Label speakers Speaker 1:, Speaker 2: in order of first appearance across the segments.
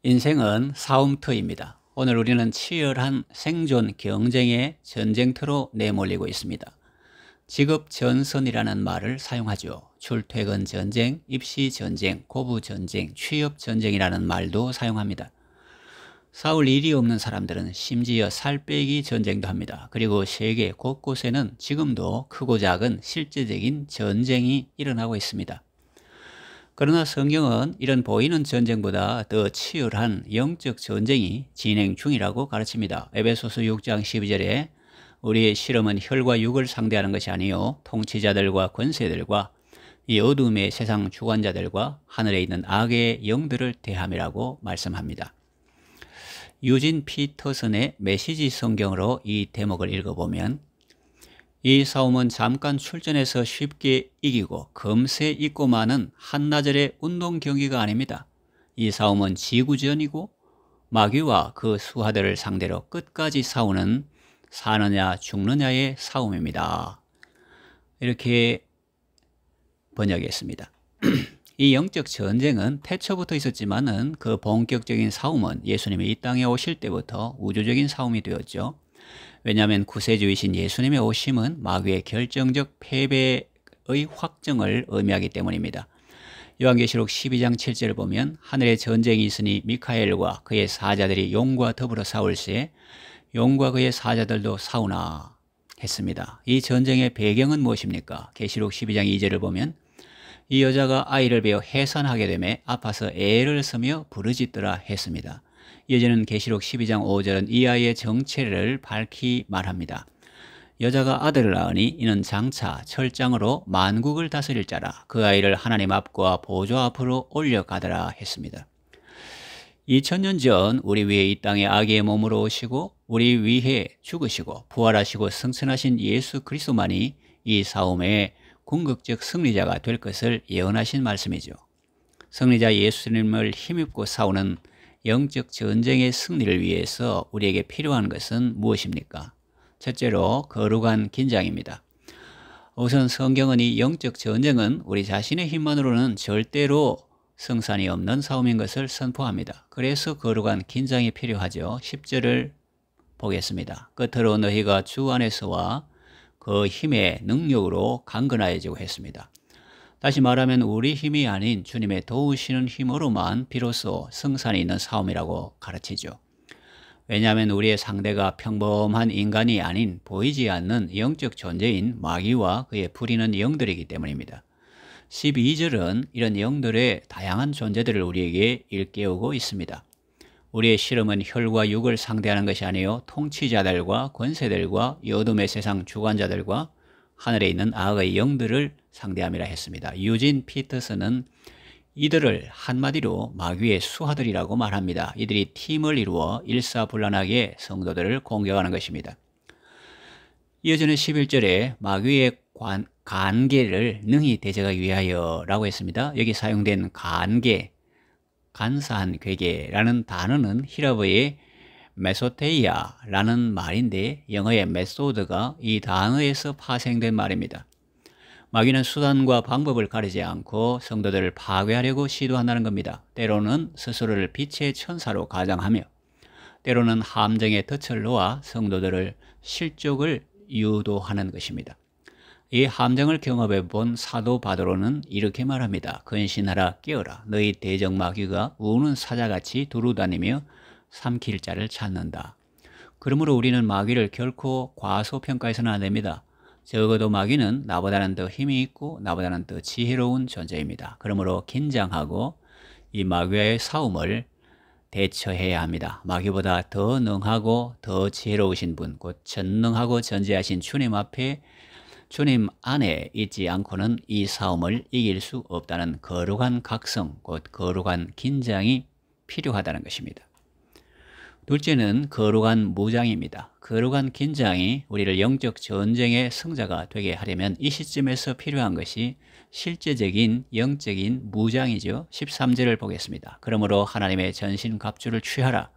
Speaker 1: 인생은 싸움터입니다. 오늘 우리는 치열한 생존 경쟁의 전쟁터로 내몰리고 있습니다. 직업전선이라는 말을 사용하죠. 출퇴근 전쟁, 입시 전쟁, 고부 전쟁, 취업 전쟁이라는 말도 사용합니다. 싸울 일이 없는 사람들은 심지어 살 빼기 전쟁도 합니다. 그리고 세계 곳곳에는 지금도 크고 작은 실제적인 전쟁이 일어나고 있습니다. 그러나 성경은 이런 보이는 전쟁보다 더 치열한 영적 전쟁이 진행 중이라고 가르칩니다. 에베소서 6장 12절에 우리의 실험은 혈과 육을 상대하는 것이 아니요 통치자들과 권세들과 이 어둠의 세상 주관자들과 하늘에 있는 악의 영들을 대함이라고 말씀합니다. 유진 피터슨의 메시지 성경으로 이 대목을 읽어보면 이 싸움은 잠깐 출전해서 쉽게 이기고 금세 잊고 마는 한나절의 운동 경기가 아닙니다. 이 싸움은 지구전이고 마귀와 그 수하들을 상대로 끝까지 싸우는 사느냐 죽느냐의 싸움입니다. 이렇게 번역했습니다. 이 영적 전쟁은 태초부터 있었지만은 그 본격적인 싸움은 예수님이 이 땅에 오실 때부터 우주적인 싸움이 되었죠. 왜냐하면 구세주이신 예수님의 오심은 마귀의 결정적 패배의 확정을 의미하기 때문입니다. 요한계시록 12장 7절을 보면 하늘에 전쟁이 있으니 미카엘과 그의 사자들이 용과 더불어 싸울세 용과 그의 사자들도 싸우나 했습니다. 이 전쟁의 배경은 무엇입니까? 계시록 12장 2절을 보면 이 여자가 아이를 베어 해산하게 되매 아파서 애를 쓰며 부르짖더라 했습니다. 이어지는 계시록 12장 5절은 이 아이의 정체를 밝히 말합니다. 여자가 아들을 낳으니 이는 장차 철장으로 만국을 다스릴 자라. 그 아이를 하나님 앞과 보좌 앞으로 올려가더라 했습니다. 2000년 전 우리 위에 이 땅에 악의 몸으로 오시고 우리 위해 죽으시고 부활하시고 승천하신 예수 그리스도만이 이 싸움의 궁극적 승리자가 될 것을 예언하신 말씀이죠. 승리자 예수님을 힘입고 싸우는 영적 전쟁의 승리를 위해서 우리에게 필요한 것은 무엇입니까? 첫째로 거룩한 긴장입니다. 우선 성경은 이 영적 전쟁은 우리 자신의 힘만으로는 절대로 승산이 없는 싸움인 것을 선포합니다. 그래서 거룩한 긴장이 필요하죠. 10절을 보겠습니다. 끝으로 너희가 주 안에서와 그 힘의 능력으로 강건하여지고 했습니다. 다시 말하면 우리 힘이 아닌 주님의 도우시는 힘으로만 비로소 승산이 있는 싸움이라고 가르치죠. 왜냐하면 우리의 상대가 평범한 인간이 아닌 보이지 않는 영적 존재인 마귀와 그의 부리는 영들이기 때문입니다. 12절은 이런 영들의 다양한 존재들을 우리에게 일깨우고 있습니다. 우리의 실험은 혈과 육을 상대하는 것이 아니요 통치자들과 권세들과 이 어둠의 세상 주관자들과 하늘에 있는 악의 영들을 상대함이라 했습니다. 유진 피터슨은 이들을 한마디로 마귀의 수하들이라고 말합니다. 이들이 팀을 이루어 일사불란하게 성도들을 공격하는 것입니다. 이어지는 11절에 마귀의 간계를 능히 대적하기 위하여 라고 했습니다. 여기 사용된 간계, 간사한 괴계라는 단어는 히브리어의 메소테이아라는 말인데 영어의 메소드가 이 단어에서 파생된 말입니다. 마귀는 수단과 방법을 가리지 않고 성도들을 파괴하려고 시도한다는 겁니다. 때로는 스스로를 빛의 천사로 가장하며 때로는 함정에 덫을 놓아 성도들을 실족을 유도하는 것입니다. 이 함정을 경험해 본 사도 바도로는 이렇게 말합니다. 근신하라 깨어라 너희 대적 마귀가 우는 사자같이 두루다니며 삼킬 자를 찾는다. 그러므로 우리는 마귀를 결코 과소평가해서는 안 됩니다. 적어도 마귀는 나보다는 더 힘이 있고 나보다는 더 지혜로운 존재입니다. 그러므로 긴장하고 이 마귀와의 싸움을 대처해야 합니다. 마귀보다 더 능하고 더 지혜로우신 분, 곧 전능하고 전지하신 주님 앞에 주님 안에 있지 않고는 이 싸움을 이길 수 없다는 거룩한 각성, 곧 거룩한 긴장이 필요하다는 것입니다. 둘째는 거룩한 무장입니다. 거룩한 긴장이 우리를 영적 전쟁의 승자가 되게 하려면 이 시점에서 필요한 것이 실제적인 영적인 무장이죠. 13절을 보겠습니다. 그러므로 하나님의 전신갑주를 취하라.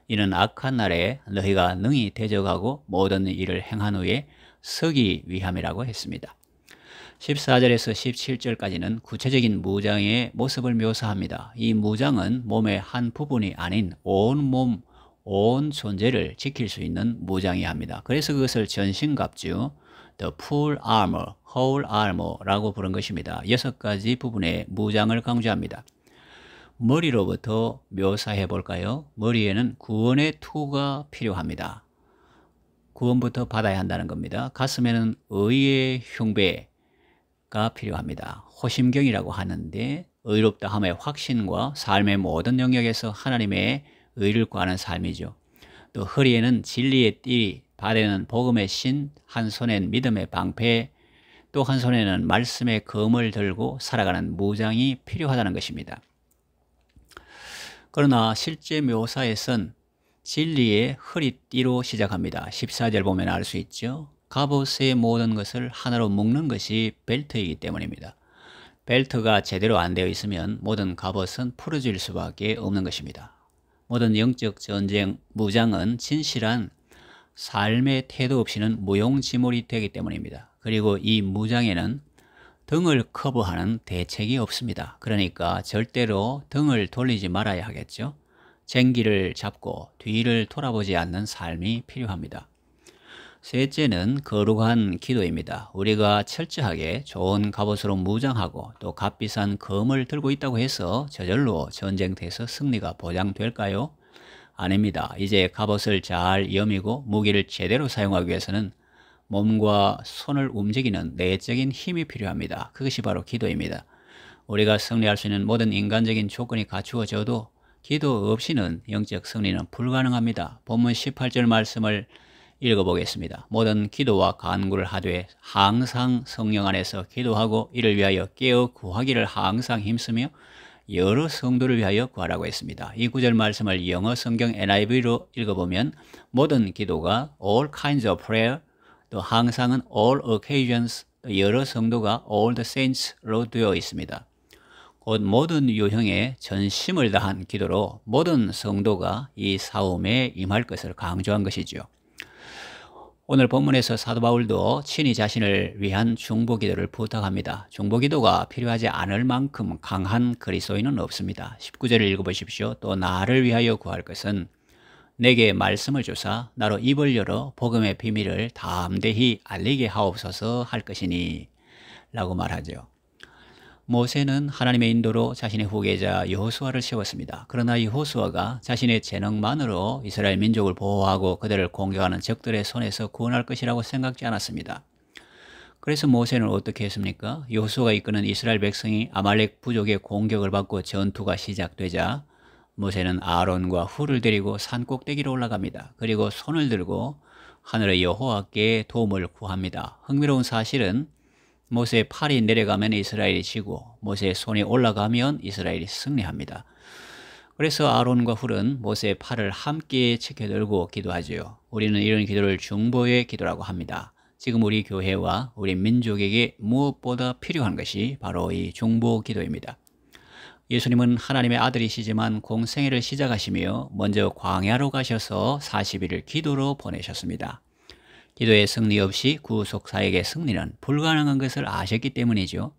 Speaker 1: 이는 악한 날에 너희가 능히 대적하고 모든 일을 행한 후에 서기 위함이라고 했습니다. 14절에서 17절까지는 구체적인 무장의 모습을 묘사합니다. 이 무장은 몸의 한 부분이 아닌 온 몸, 온 존재를 지킬 수 있는 무장이야 합니다. 그래서 그것을 전신갑주, the full armor, whole armor라고 부른 것입니다. 6가지 부분의 무장을 강조합니다. 머리로부터 묘사해 볼까요? 머리에는 구원의 투가 필요합니다. 구원부터 받아야 한다는 겁니다. 가슴에는 의의 흉배가 필요합니다. 호심경이라고 하는데 의롭다 함의 확신과 삶의 모든 영역에서 하나님의 의를 구하는 삶이죠. 또 허리에는 진리의 띠, 발에는 복음의 신, 한 손엔 믿음의 방패, 또 한 손에는 말씀의 검을 들고 살아가는 무장이 필요하다는 것입니다. 그러나 실제 묘사에선 진리의 허리띠로 시작합니다. 14절 보면 알 수 있죠. 갑옷의 모든 것을 하나로 묶는 것이 벨트이기 때문입니다. 벨트가 제대로 안 되어 있으면 모든 갑옷은 풀어질 수밖에 없는 것입니다. 모든 영적 전쟁, 무장은 진실한 삶의 태도 없이는 무용지물이 되기 때문입니다. 그리고 이 무장에는 등을 커버하는 대책이 없습니다. 그러니까 절대로 등을 돌리지 말아야 하겠죠. 쟁기를 잡고 뒤를 돌아보지 않는 삶이 필요합니다. 셋째는 거룩한 기도입니다. 우리가 철저하게 좋은 갑옷으로 무장하고 또 값비싼 검을 들고 있다고 해서 저절로 전쟁터에서 승리가 보장될까요? 아닙니다. 이제 갑옷을 잘 여미고 무기를 제대로 사용하기 위해서는 몸과 손을 움직이는 내적인 힘이 필요합니다. 그것이 바로 기도입니다. 우리가 승리할 수 있는 모든 인간적인 조건이 갖추어져도 기도 없이는 영적 승리는 불가능합니다. 본문 18절 말씀을 읽어보겠습니다. 모든 기도와 간구를 하되 항상 성령 안에서 기도하고 이를 위하여 깨어 구하기를 항상 힘쓰며 여러 성도를 위하여 구하라고 했습니다. 이 구절 말씀을 영어 성경 NIV로 읽어보면 모든 기도가 all kinds of prayer, 또 항상은 all occasions, 또 여러 성도가 all the saints로 되어 있습니다. 곧 모든 유형의 전심을 다한 기도로 모든 성도가 이 싸움에 임할 것을 강조한 것이죠. 오늘 본문에서 사도 바울도 친히 자신을 위한 중보기도를 부탁합니다. 중보기도가 필요하지 않을 만큼 강한 그리스도인은 없습니다. 19절을 읽어보십시오. 또 나를 위하여 구할 것은 내게 말씀을 주사 나로 입을 열어 복음의 비밀을 담대히 알리게 하옵소서 할 것이니 라고 말하죠. 모세는 하나님의 인도로 자신의 후계자 여호수아를 세웠습니다. 그러나 여호수아가 자신의 재능만으로 이스라엘 민족을 보호하고 그들을 공격하는 적들의 손에서 구원할 것이라고 생각지 않았습니다. 그래서 모세는 어떻게 했습니까? 여호수아가 이끄는 이스라엘 백성이 아말렉 부족의 공격을 받고 전투가 시작되자 모세는 아론과 훌을 데리고 산 꼭대기로 올라갑니다. 그리고 손을 들고 하늘의 여호와께 도움을 구합니다. 흥미로운 사실은 모세의 팔이 내려가면 이스라엘이 지고 모세의 손이 올라가면 이스라엘이 승리합니다. 그래서 아론과 훌은 모세의 팔을 함께 지켜들고 기도하지요. 우리는 이런 기도를 중보의 기도라고 합니다. 지금 우리 교회와 우리 민족에게 무엇보다 필요한 것이 바로 이 중보 기도입니다. 예수님은 하나님의 아들이시지만 공생애를 시작하시며 먼저 광야로 가셔서 40일을 기도로 보내셨습니다. 기도의 승리 없이 구속사역의 승리는 불가능한 것을 아셨기 때문이죠.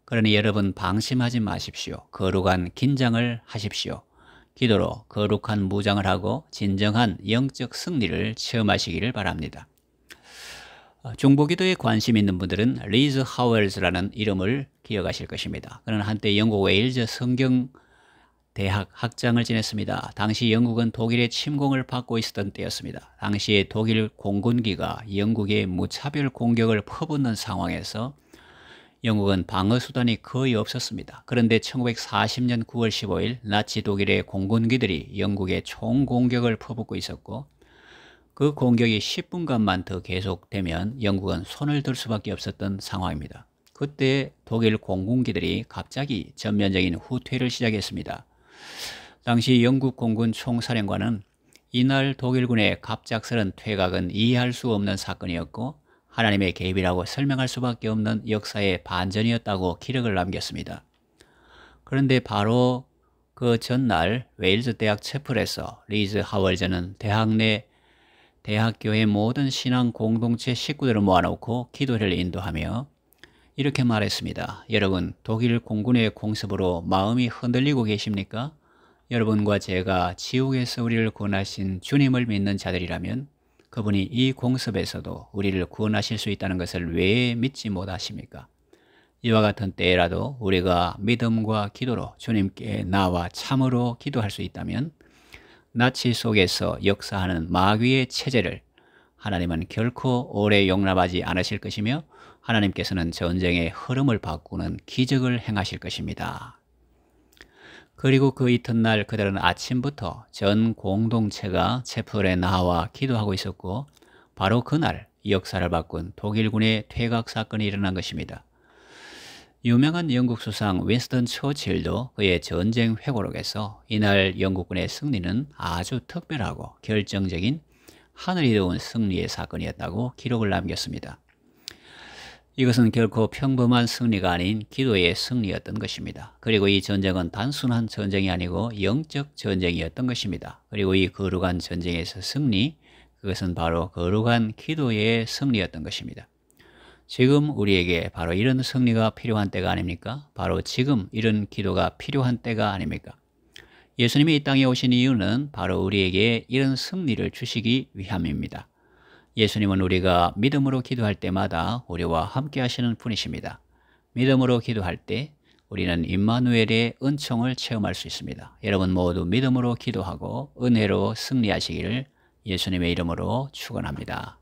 Speaker 1: 그러니 여러분 방심하지 마십시오. 거룩한 긴장을 하십시오. 기도로 거룩한 무장을 하고 진정한 영적 승리를 체험하시기를 바랍니다. 중보기도에 관심 있는 분들은 리즈 하웰즈라는 이름을 기억하실 것입니다. 그는 한때 영국 웨일즈 성경 대학 학장을 지냈습니다. 당시 영국은 독일의 침공을 받고 있었던 때였습니다. 당시에 독일 공군기가 영국의 무차별 공격을 퍼붓는 상황에서 영국은 방어 수단이 거의 없었습니다. 그런데 1940년 9월 15일 나치 독일의 공군기들이 영국의 총공격을 퍼붓고 있었고 그 공격이 10분간만 더 계속되면 영국은 손을 들 수밖에 없었던 상황입니다. 그때 독일 공군기들이 갑자기 전면적인 후퇴를 시작했습니다. 당시 영국 공군 총사령관은 이날 독일군의 갑작스런 퇴각은 이해할 수 없는 사건이었고 하나님의 개입이라고 설명할 수밖에 없는 역사의 반전이었다고 기록을 남겼습니다. 그런데 바로 그 전날 웨일즈 대학 채플에서 리즈 하월즈는 대학 내 대학교의 모든 신앙 공동체 식구들을 모아놓고 기도를 인도하며 이렇게 말했습니다. 여러분, 독일 공군의 공습으로 마음이 흔들리고 계십니까? 여러분과 제가 지옥에서 우리를 구원하신 주님을 믿는 자들이라면 그분이 이 공습에서도 우리를 구원하실 수 있다는 것을 왜 믿지 못하십니까? 이와 같은 때라도 우리가 믿음과 기도로 주님께 나와 참으로 기도할 수 있다면 나치 속에서 역사하는 마귀의 체제를 하나님은 결코 오래 용납하지 않으실 것이며 하나님께서는 전쟁의 흐름을 바꾸는 기적을 행하실 것입니다. 그리고 그 이튿날 그들은 아침부터 전 공동체가 채플에 나와 기도하고 있었고 바로 그날 역사를 바꾼 독일군의 퇴각 사건이 일어난 것입니다. 유명한 영국 수상 윈스턴 처칠도 그의 전쟁 회고록에서 이날 영국군의 승리는 아주 특별하고 결정적인 하늘이 도운 승리의 사건이었다고 기록을 남겼습니다. 이것은 결코 평범한 승리가 아닌 기도의 승리였던 것입니다. 그리고 이 전쟁은 단순한 전쟁이 아니고 영적 전쟁이었던 것입니다. 그리고 이 거룩한 전쟁에서 승리, 그것은 바로 거룩한 기도의 승리였던 것입니다. 지금 우리에게 바로 이런 승리가 필요한 때가 아닙니까? 바로 지금 이런 기도가 필요한 때가 아닙니까? 예수님이 이 땅에 오신 이유는 바로 우리에게 이런 승리를 주시기 위함입니다. 예수님은 우리가 믿음으로 기도할 때마다 우리와 함께 하시는 분이십니다. 믿음으로 기도할 때 우리는 임마누엘의 은총을 체험할 수 있습니다. 여러분 모두 믿음으로 기도하고 은혜로 승리하시기를 예수님의 이름으로 축원합니다.